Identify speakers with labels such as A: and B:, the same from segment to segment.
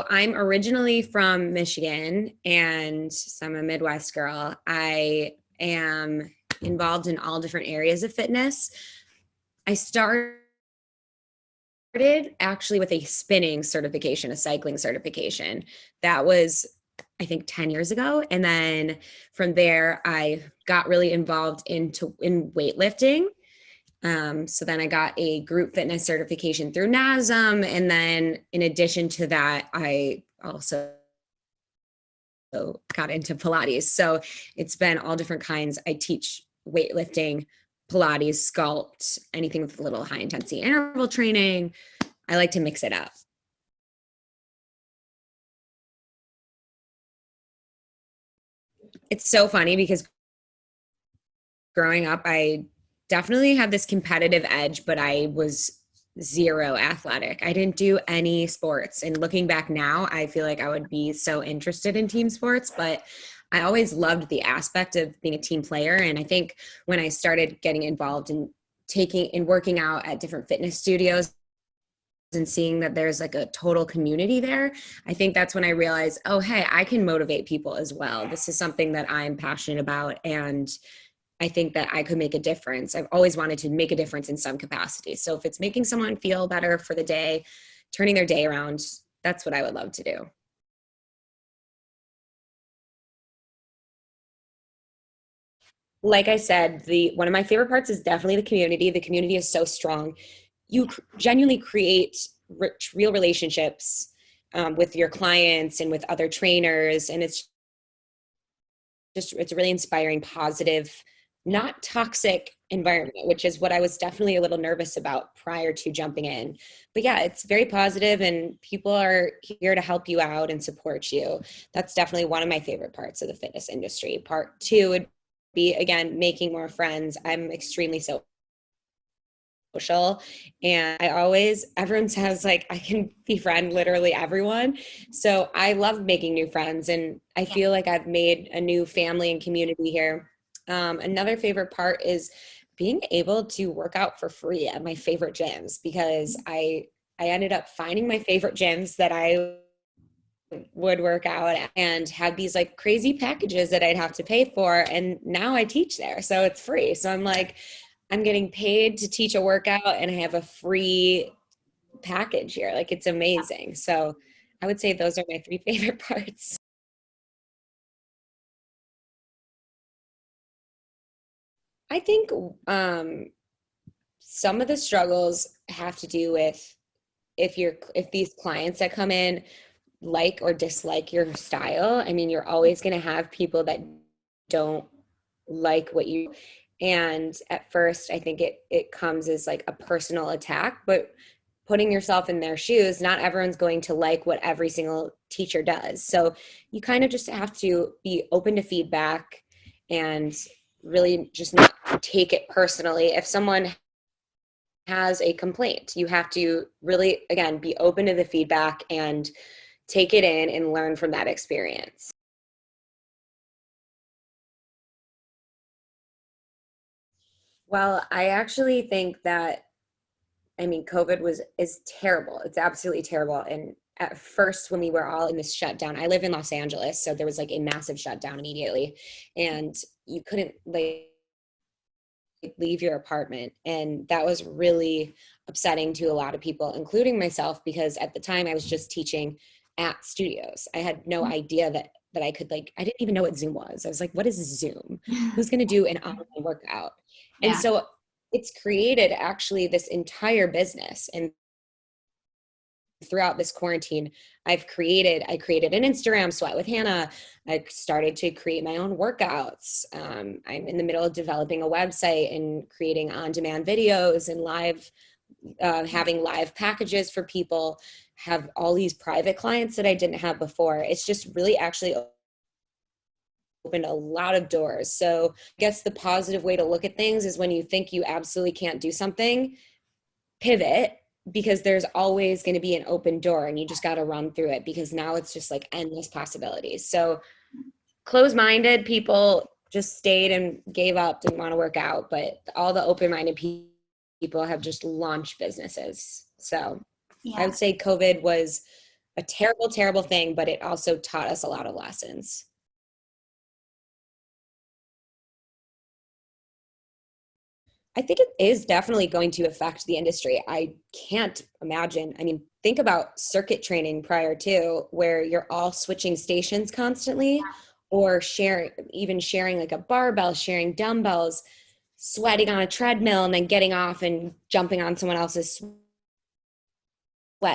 A: I'm originally from Michigan, and so I'm a Midwest girl. I am involved in all different areas of fitness. I started actually with a spinning certification, a cycling certification. That was, I think, 10 years ago. And then from there, I got really involved in weightlifting. So then I got a group fitness certification through NASM. And then in addition to that, I also got into Pilates. So it's been all different kinds. I teach weightlifting, Pilates, sculpt, anything with a little high intensity interval training. I like to mix it up. It's so funny because growing up, I definitely had this competitive edge, but I was zero athletic. I didn't do any sports. And looking back now, I feel like I would be so interested in team sports, but I always loved the aspect of being a team player. And I think when I started getting involved in taking and working out at different fitness studios and seeing that there's like a total community there, I think that's when I realized, oh, hey, I can motivate people as well. This is something that I'm passionate about. And I think that I could make a difference. I've always wanted to make a difference in some capacity. So if it's making someone feel better for the day, turning their day around, that's what I would love to do. Like I said, the one of my favorite parts is definitely the community. The community is so strong. You genuinely create rich, real relationships with your clients and with other trainers, and it's a really inspiring, positive, not toxic environment, which is what I was definitely a little nervous about prior to jumping in. But yeah, it's very positive and people are here to help you out and support you. That's definitely one of my favorite parts of the fitness industry. Part two would be, again, making more friends. I'm extremely social, and I always, everyone says like I can befriend literally everyone. So I love making new friends, and I feel like I've made a new family and community here. Another favorite part is being able to work out for free at my favorite gyms, because I ended up finding my favorite gyms that I would work out at and had these like crazy packages that I'd have to pay for, and now I teach there, so it's free. So I'm like, I'm getting paid to teach a workout and I have a free package here. Like, it's amazing. So I would say those are my three favorite parts. I think some of the struggles have to do with if these clients that come in like or dislike your style. I mean, you're always going to have people that don't like what you, and at first I think it comes as like a personal attack, but putting yourself in their shoes, not everyone's going to like what every single teacher does. So you kind of just have to be open to feedback and really just not take it personally. If someone has a complaint, you have to really, again, be open to the feedback and take it in and learn from that experience. Well, I actually think that, I mean, COVID is terrible. It's absolutely terrible. And at first, when we were all in this shutdown, I live in Los Angeles, so there was like a massive shutdown immediately, and you couldn't like leave your apartment, and that was really upsetting to a lot of people, including myself, because at the time I was just teaching at studios. I had no idea that I could, like, I didn't even know what Zoom was. I was like, what is Zoom? Who's going to do an online workout? And
B: Yeah.
A: so it's created actually this entire business. And throughout this quarantine, I created an Instagram, Sweat with Hannah. I started to create my own workouts. I'm in the middle of developing a website and creating on-demand videos and having live packages for people, have all these private clients that I didn't have before. It's just really actually opened a lot of doors. So I guess the positive way to look at things is when you think you absolutely can't do something, pivot, because there's always going to be an open door and you just got to run through it, because now it's just like endless possibilities. So closed-minded people just stayed and gave up, didn't want to work out, but all the open-minded people have just launched businesses. So I
B: Yeah.
A: would say COVID was a terrible, terrible thing, but it also taught us a lot of lessons. I think it is definitely going to affect the industry. I can't imagine. I mean, think about circuit training prior to where you're all switching stations constantly or sharing, even sharing like a barbell, sharing dumbbells, sweating on a treadmill and then getting off and jumping on someone else's sweat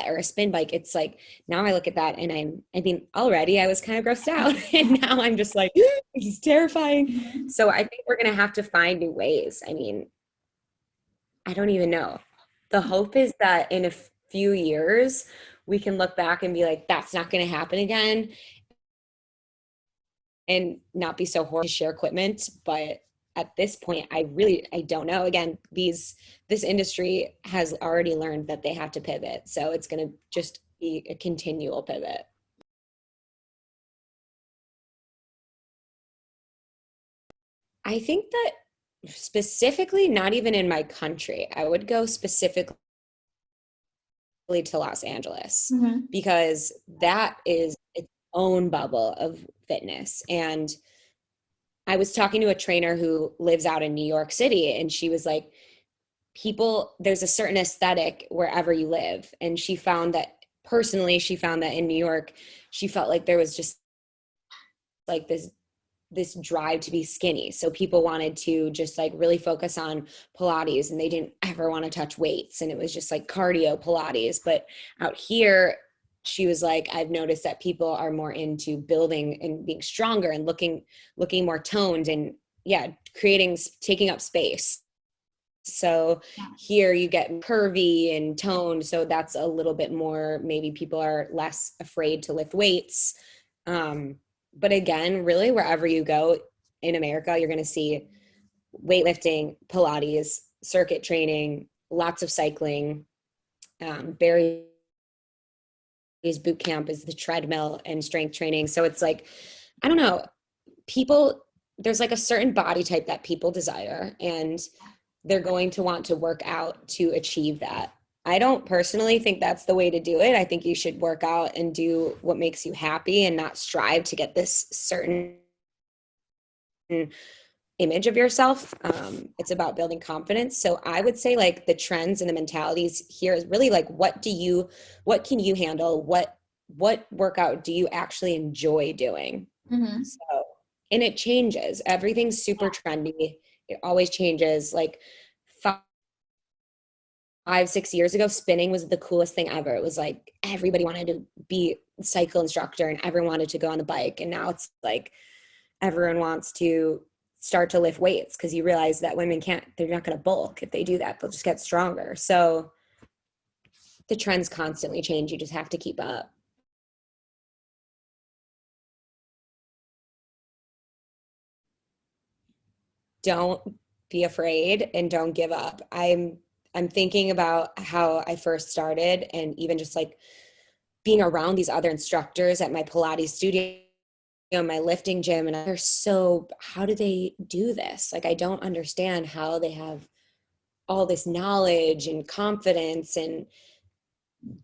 A: or a spin bike. It's like now I look at that and I mean, already I was kind of grossed out and now I'm just like, this is terrifying. So I think we're going to have to find new ways. I mean, I don't even know. The hope is that in a few years, we can look back and be like, that's not going to happen again and not be so horrible to share equipment. But at this point, I don't know. Again, this industry has already learned that they have to pivot. So it's going to just be a continual pivot. I think that specifically, not even in my country, I would go specifically to Los Angeles
B: Hmm.
A: because that is its own bubble of fitness. And I was talking to a trainer who lives out in New York City, and she was like, people, there's a certain aesthetic wherever you live. And she found that personally, she found that in New York, she felt like there was just like this drive to be skinny. So people wanted to just like really focus on Pilates and they didn't ever want to touch weights. And it was just like cardio Pilates. But out here, she was like, I've noticed that people are more into building and being stronger and looking more toned and yeah, taking up space. So here you get curvy and toned. So that's a little bit more, maybe people are less afraid to lift weights. Um, but again, really, wherever you go in America, you're going to see weightlifting, Pilates, circuit training, lots of cycling. Barry's boot camp is the treadmill and strength training. So it's like, I don't know, people, there's like a certain body type that people desire, and they're going to want to work out to achieve that. I don't personally think that's the way to do it. I think you should work out and do what makes you happy and not strive to get this certain image of yourself. It's about building confidence. So I would say like the trends and the mentalities here is really like what can you handle? What workout do you actually enjoy doing?
B: Hmm.
A: So, and it changes. Everything's super trendy. It always changes. Like 5, 6 years ago, spinning was the coolest thing ever. It was like everybody wanted to be a cycle instructor and everyone wanted to go on the bike. And now it's like everyone wants to start to lift weights because you realize that women can't, they're not going to bulk. If they do that, they'll just get stronger. So the trends constantly change. You just have to keep up. Don't be afraid and don't give up. I'm thinking about how I first started and even just like being around these other instructors at my Pilates studio, my lifting gym, and they're so, how do they do this? Like, I don't understand how they have all this knowledge and confidence. And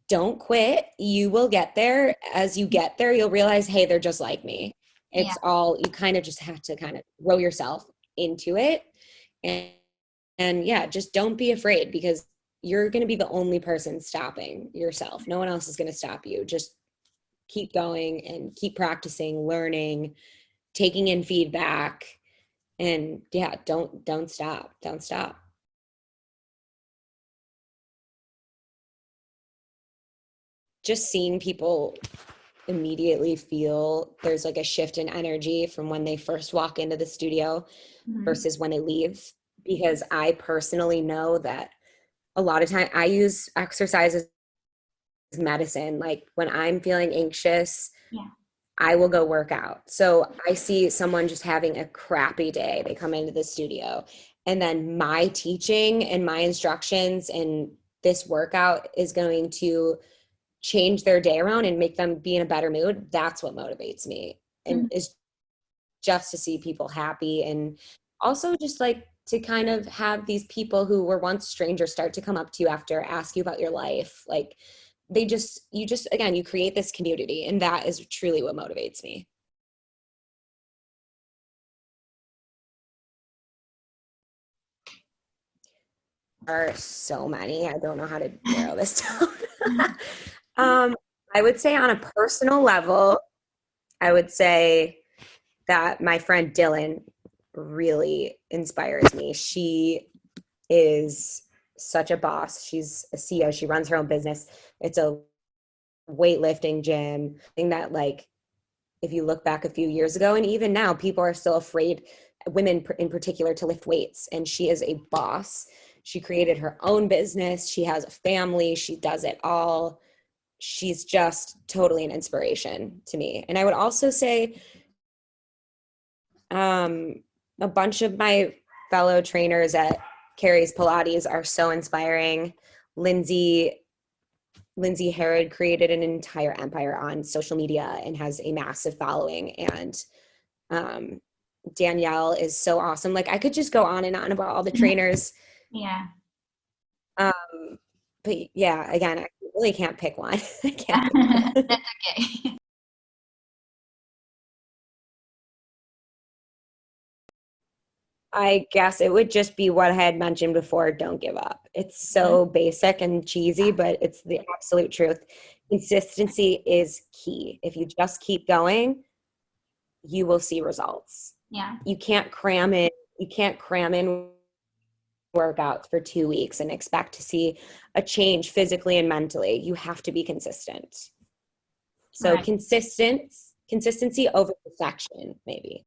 A: don't quit. You will get there. As you get there, you'll realize, hey, they're just like me.
B: Yeah.
A: It's all, you kind of just have to kind of throw yourself into it. And, and yeah, just don't be afraid because you're going to be the only person stopping yourself. No one else is going to stop you. Just keep going and keep practicing, learning, taking in feedback. And yeah, don't stop. Don't stop. Just seeing people immediately feel there's like a shift in energy from when they first walk into the studio
B: Hmm.
A: versus when they leave. Because I personally know that a lot of time I use exercise as medicine. Like when I'm feeling anxious,
B: Yeah.
A: I will go work out. So I see someone just having a crappy day. They come into the studio, and then my teaching and my instructions and this workout is going to change their day around and make them be in a better mood. That's what motivates me. And
B: Hmm.
A: is just to see people happy, and also just like to kind of have these people who were once strangers start to come up to you after, ask you about your life. Like again, you create this community, and that is truly what motivates me. There are so many. I don't know how to narrow this down. I would say on a personal level, I would say that my friend Dylan really inspires me. She is such a boss. She's a CEO. She runs her own business. It's a weightlifting gym. Thing that, like, if you look back a few years ago, and even now, people are still afraid, women in particular, to lift weights. And she is a boss. She created her own business. She has a family. She does it all. She's just totally an inspiration to me. And I would also say a bunch of my fellow trainers at Carrie's Pilates are so inspiring. Lindsay Herod created an entire empire on social media and has a massive following. And Danielle is so awesome. Like, I could just go on and on about all the trainers.
B: Yeah.
A: But yeah, again, I really can't pick one. I can't pick one.
B: That's okay.
A: I guess it would just be what I had mentioned before. Don't give up. It's so basic and cheesy, but it's the absolute truth. Consistency is key. If you just keep going, you will see results.
B: Yeah.
A: You can't cram in. You can't cram in workouts for 2 weeks and expect to see a change physically and mentally. You have to be consistent. So
B: Right.
A: consistency over perfection, maybe.